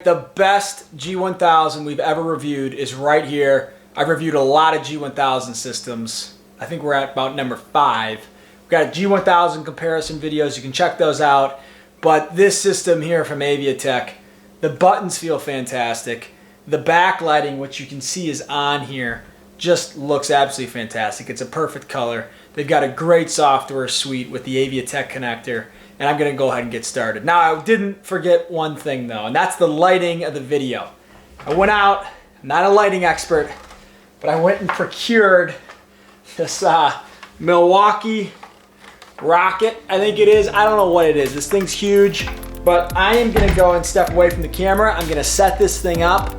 The best G1000 we've ever reviewed is right here. I've reviewed a lot of G1000 systems. I think we're at about number 5. We've got G1000 comparison videos. You can check those out. But this system here from Aviatek, the buttons feel fantastic. The backlighting, which you can see is on here, just looks absolutely fantastic. It's a perfect color. They've got a great software suite with the Aviatek connector. And I'm going to go ahead and get started. Now, I didn't forget one thing, though, and that's the lighting of the video. I went out, I'm not a lighting expert, but I went and procured this Milwaukee rocket, I think it is. I don't know what it is. This thing's huge, but I am going to go and step away from the camera. I'm going to set this thing up,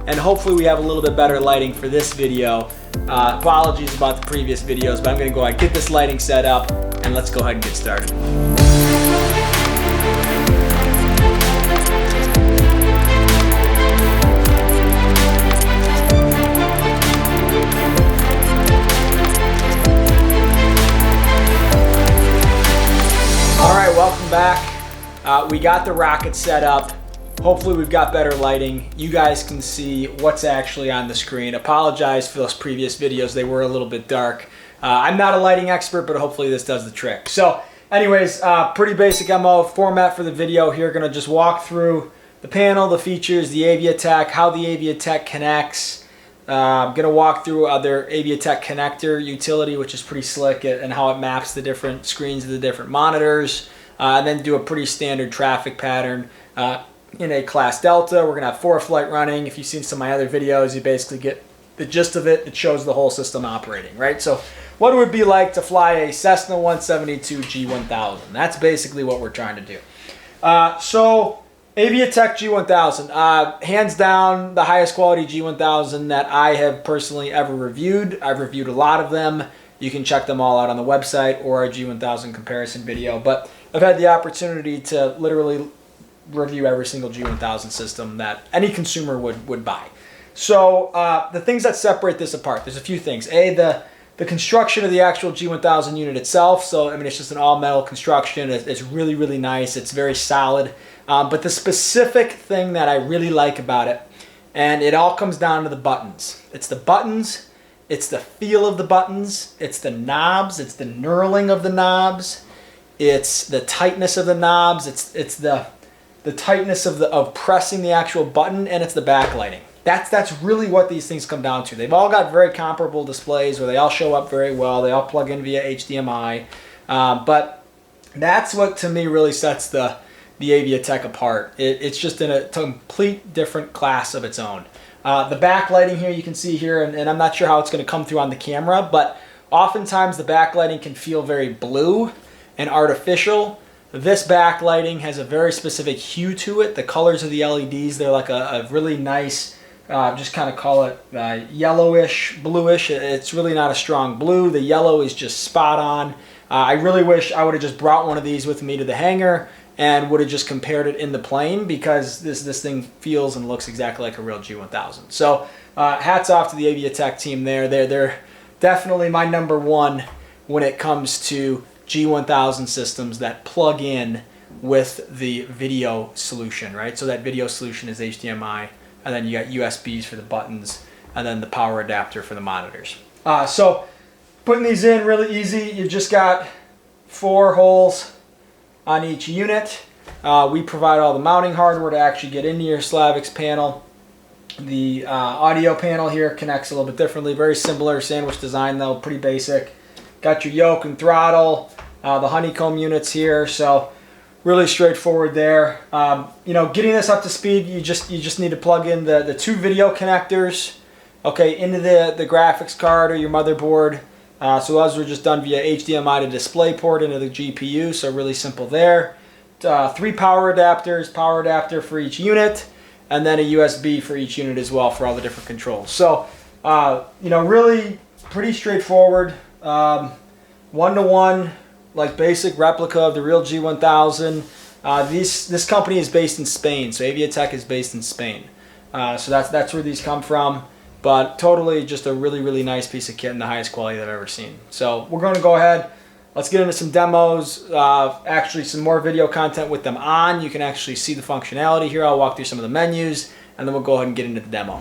and hopefully we have a little bit better lighting for this video. Apologies about the previous videos, but I'm going to go ahead and get this lighting set up, and let's go ahead and get started. Welcome back. We got the rocket set up. Hopefully we've got better lighting. You guys can see what's actually on the screen. Apologize for those previous videos. They were a little bit dark. I'm not a lighting expert, but hopefully this does the trick. So anyways, pretty basic MO format for the video here. Gonna just walk through the panel, the features, the Aviatek, how the Aviatek connects. I'm gonna walk through other Aviatek connector utility, which is pretty slick, and how it maps the different screens of the different monitors. And then do a pretty standard traffic pattern in a class Delta. We're going to have ForeFlight running. If you've seen some of my other videos, you basically get the gist of it. It shows the whole system operating, right? So what it would be like to fly a Cessna 172 G1000. That's basically what we're trying to do. So Aviatek G1000, hands down the highest quality G1000 that I have personally ever reviewed. I've reviewed a lot of them. You can check them all out on the website or our G1000 comparison video. But I've had the opportunity to literally review every single G1000 system that any consumer would buy. So the things that separate this apart, there's a few things. The construction of the actual G1000 unit itself. So, I mean, it's just an all-metal construction. It's really, really nice. It's very solid. But the specific thing that I really like about it, and it all comes down to the buttons. It's the buttons. It's the feel of the buttons. It's the knobs. It's the knurling of the knobs. It's the tightness of the knobs. It's the tightness of pressing the actual button, and it's the backlighting. That's really what these things come down to. They've all got very comparable displays where they all show up very well. They all plug in via HDMI. But that's what to me really sets the Aviatek apart. It's just in a complete different class of its own. The backlighting here you can see here, and I'm not sure how it's going to come through on the camera, but oftentimes the backlighting can feel very blue and artificial. This backlighting has a very specific hue to it. The colors of the LEDs, they're like a really nice, just kind of call it yellowish, bluish. It's really not a strong blue. The yellow is just spot on. I really wish I would have just brought one of these with me to the hangar and would have just compared it in the plane, because this thing feels and looks exactly like a real G1000. So hats off to the Aviatek team there. They're definitely my number one when it comes to G1000 systems that plug in with the video solution, right? So that video solution is HDMI, and then you got USBs for the buttons, and then the power adapter for the monitors. So putting these in really easy. You've just got 4 holes on each unit. We provide all the mounting hardware to actually get into your Slavix panel. The audio panel here connects a little bit differently. Very similar sandwich design though, pretty basic. Got your Yoke and Throttle, the Honeycomb units here, so really straightforward there. You know, getting this up to speed, you just need to plug in the 2 video connectors, okay, into the graphics card or your motherboard. So those were just done via HDMI to DisplayPort into the GPU, so really simple there. 3 power adapters, power adapter for each unit, and then a USB for each unit as well for all the different controls. So, you know, really pretty straightforward. One-to-one, like basic replica of the real G1000. This company is based in Spain, so Aviatek is based in Spain. So that's where these come from. But totally just a really, really nice piece of kit and the highest quality that I've ever seen. So we're going to go ahead, let's get into some demos, actually some more video content with them on. You can actually see the functionality here. I'll walk through some of the menus, and then we'll go ahead and get into the demo.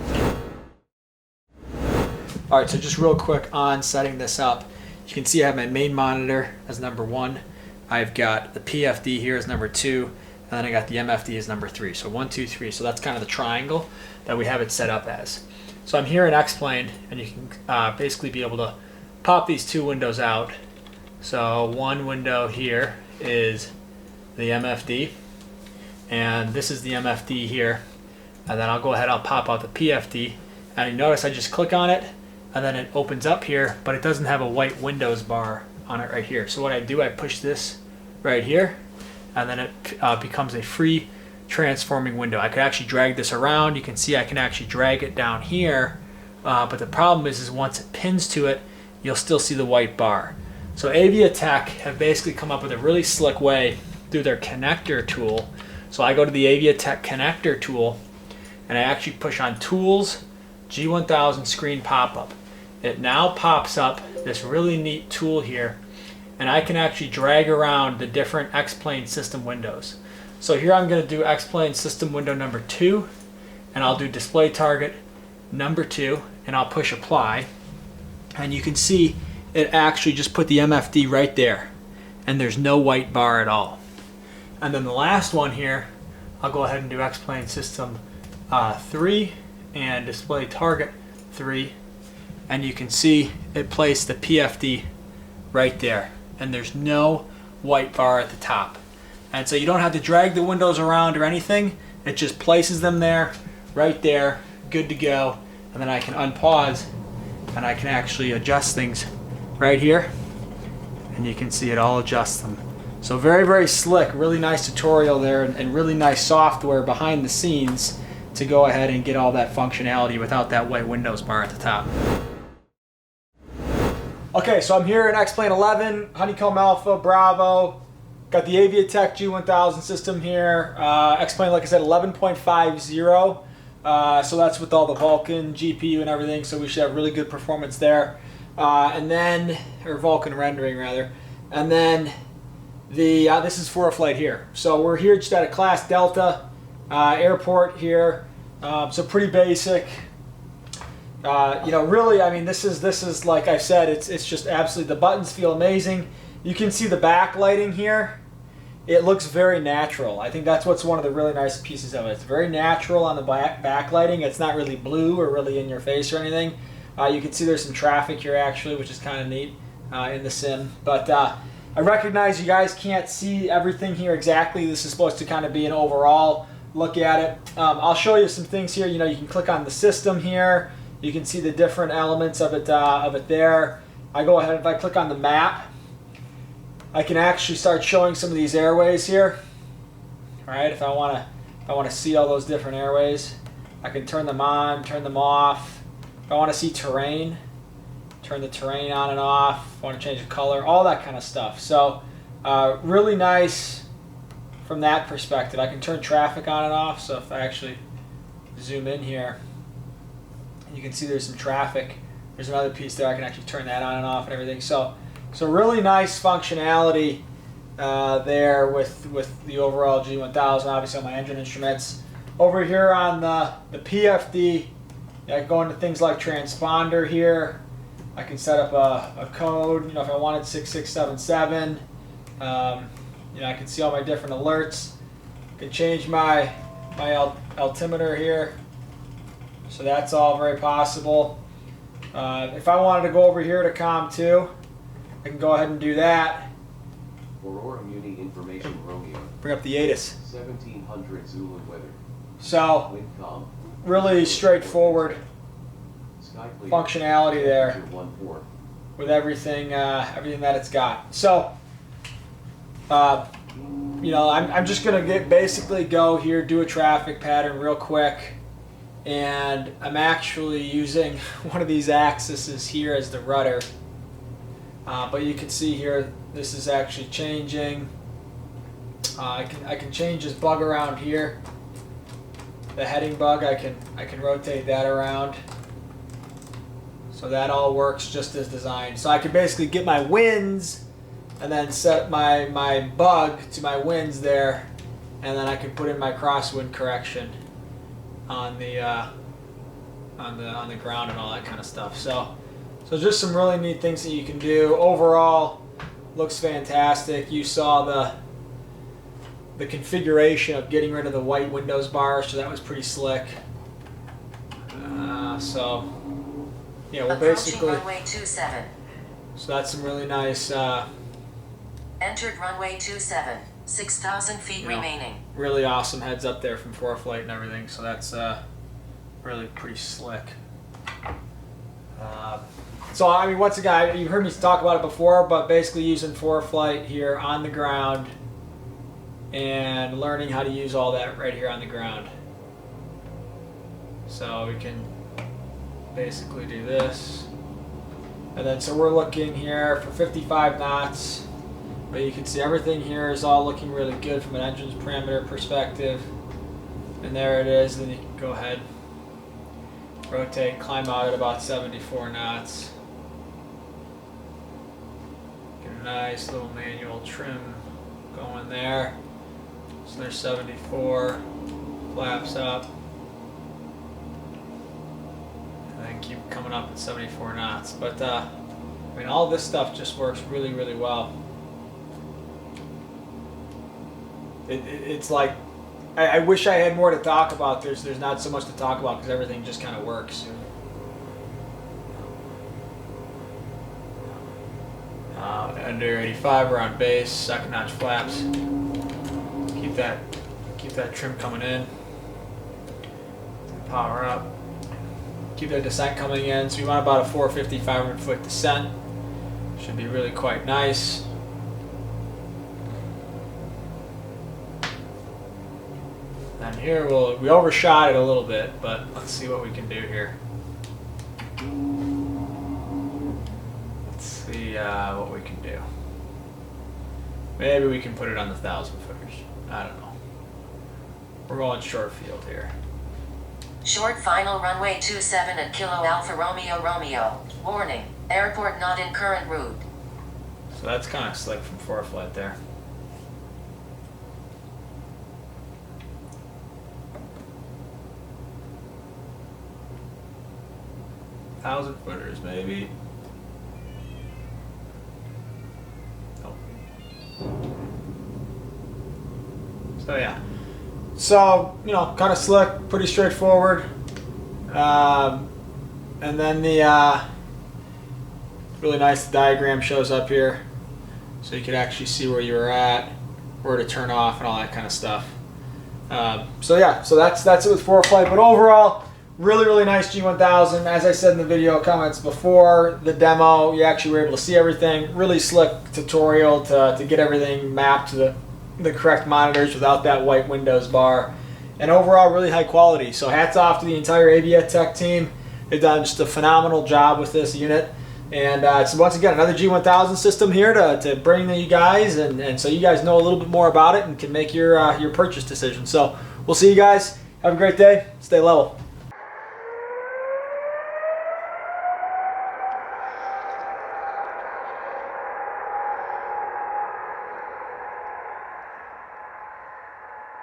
All right, so just real quick on setting this up. You can see I have my main monitor as number 1. I've got the PFD here as number 2, and then I got the MFD as number 3. So 1, 2, 3. So that's kind of the triangle that we have it set up as. So I'm here in X-Plane, and you can basically be able to pop these 2 windows out. So one window here is the MFD, and this is the MFD here. And then I'll go ahead, I'll pop out the PFD, and you notice I just click on it, and then it opens up here, but it doesn't have a white Windows bar on it right here. So what I do, I push this right here, and then it becomes a free transforming window. I could actually drag this around. You can see I can actually drag it down here, but the problem is once it pins to it, you'll still see the white bar. So Aviatek have basically come up with a really slick way through their connector tool. So I go to the Aviatek connector tool, and I actually push on Tools, G1000 Screen Pop-Up. It now pops up this really neat tool here, and I can actually drag around the different X-Plane system windows. So here I'm going to do X-Plane system window number 2, and I'll do display target number 2, and I'll push apply, and you can see it actually just put the MFD right there, and there's no white bar at all. And then the last one here, I'll go ahead and do X-Plane system 3 and display target 3, and you can see it placed the PFD right there, and there's no white bar at the top. And so you don't have to drag the windows around or anything. It just places them there, right there, good to go. And then I can unpause, and I can actually adjust things right here, and you can see it all adjusts them. So very, very slick, really nice tutorial there, and really nice software behind the scenes to go ahead and get all that functionality without that white Windows bar at the top. Okay, so I'm here in X-Plane 11, Honeycomb Alpha, Bravo. Got the Aviatek G1000 system here. X-Plane, like I said, 11.50. So that's with all the Vulkan GPU and everything, so we should have really good performance there. And then, or Vulkan rendering rather. And then this is ForeFlight here. So we're here just at a Class Delta airport here. So pretty basic. You know, really, I mean, this is like I said, it's just absolutely, the buttons feel amazing. You can see the backlighting here. It looks very natural. I think that's what's one of the really nice pieces of it. It's very natural on the backlighting. It's not really blue or really in your face or anything. You can see there's some traffic here actually, which is kind of neat in the sim. But I recognize you guys can't see everything here exactly. This is supposed to kind of be an overall look at it. I'll show you some things here. You know, you can click on the system here. You can see the different elements of it there. I go ahead, if I click on the map, I can actually start showing some of these airways here. All right, if I want to see all those different airways, I can turn them on, turn them off. If I want to see terrain, turn the terrain on and off. If I want to change the color, all that kind of stuff. So really nice from that perspective. I can turn traffic on and off. So if I actually zoom in here, you can see there's some traffic. There's another piece there. I can actually turn that on and off and everything. So really nice functionality there with the overall G1000, obviously on my engine instruments. Over here on the PFD, I can go into things like transponder here. I can set up a code, you know, if I wanted 6677. You know, I can see all my different alerts. I can change my altimeter here. So that's all very possible. If I wanted to go over here to COM2, I can go ahead and do that. Aurora Muni Information Romeo. Bring up the ATIS. 1700 Zulu weather. So, really straightforward functionality there with everything everything that it's got. So, you know, I'm just going to basically go here, do a traffic pattern real quick. And I'm actually using one of these axes here as the rudder. But you can see here, this is actually changing. I can change this bug around here. The heading bug, I can rotate that around. So that all works just as designed. So I can basically get my winds and then set my bug to my winds there, and then I can put in my crosswind correction on the ground and all that kind of stuff. So just some really neat things that you can do. Overall, looks fantastic. You saw the configuration of getting rid of the white Windows bar, so that was pretty slick. So yeah, well, basically, runway 27. So that's some really nice. Entered runway 27. 6,000 feet remaining. Really awesome heads up there from ForeFlight and everything. So that's really pretty slick. So I mean, once again, you've heard me talk about it before, but basically using ForeFlight here on the ground and learning how to use all that right here on the ground. So we can basically do this, and then so we're looking here for 55 knots, but you can see everything here is all looking really good from an engine's parameter perspective, and there it is. Then you can go ahead, rotate, climb out at about 74 knots, get a nice little manual trim going there. So there's 74, flaps up, and then keep coming up at 74 knots. But I mean, all this stuff just works really, really well. It's like, I wish I had more to talk about. There's not so much to talk about because everything just kind of works. Under 85, we're on base, second notch flaps. Keep that trim coming in. Power up. Keep that descent coming in. So we want about a 450, 500 foot descent. Should be really quite nice. And here we overshot it a little bit, but let's see what we can do here. Let's see what we can do. Maybe we can put it on the 1,000 footers. I don't know. We're going short field here. Short final runway 27 at Kilo Alpha Romeo Romeo. Warning, airport not in current route. So that's kind of slick from ForeFlight there. Thousand footers maybe. So yeah, so you know, kind of slick, pretty straightforward, and then the really nice diagram shows up here, so you could actually see where you were at, where to turn off, and all that kind of stuff. So yeah, so that's it with ForeFlight. But overall, really nice G1000. As I said in the video comments before the demo, you actually were able to see everything. Really slick tutorial to get everything mapped to the correct monitors without that white Windows bar, and overall really high quality. So hats off to the entire Aviatek team. They've done just a phenomenal job with this unit, and so once again, another G1000 system here to bring to you guys, and so you guys know a little bit more about it and can make your purchase decision. So we'll see you guys. Have a great day. Stay level.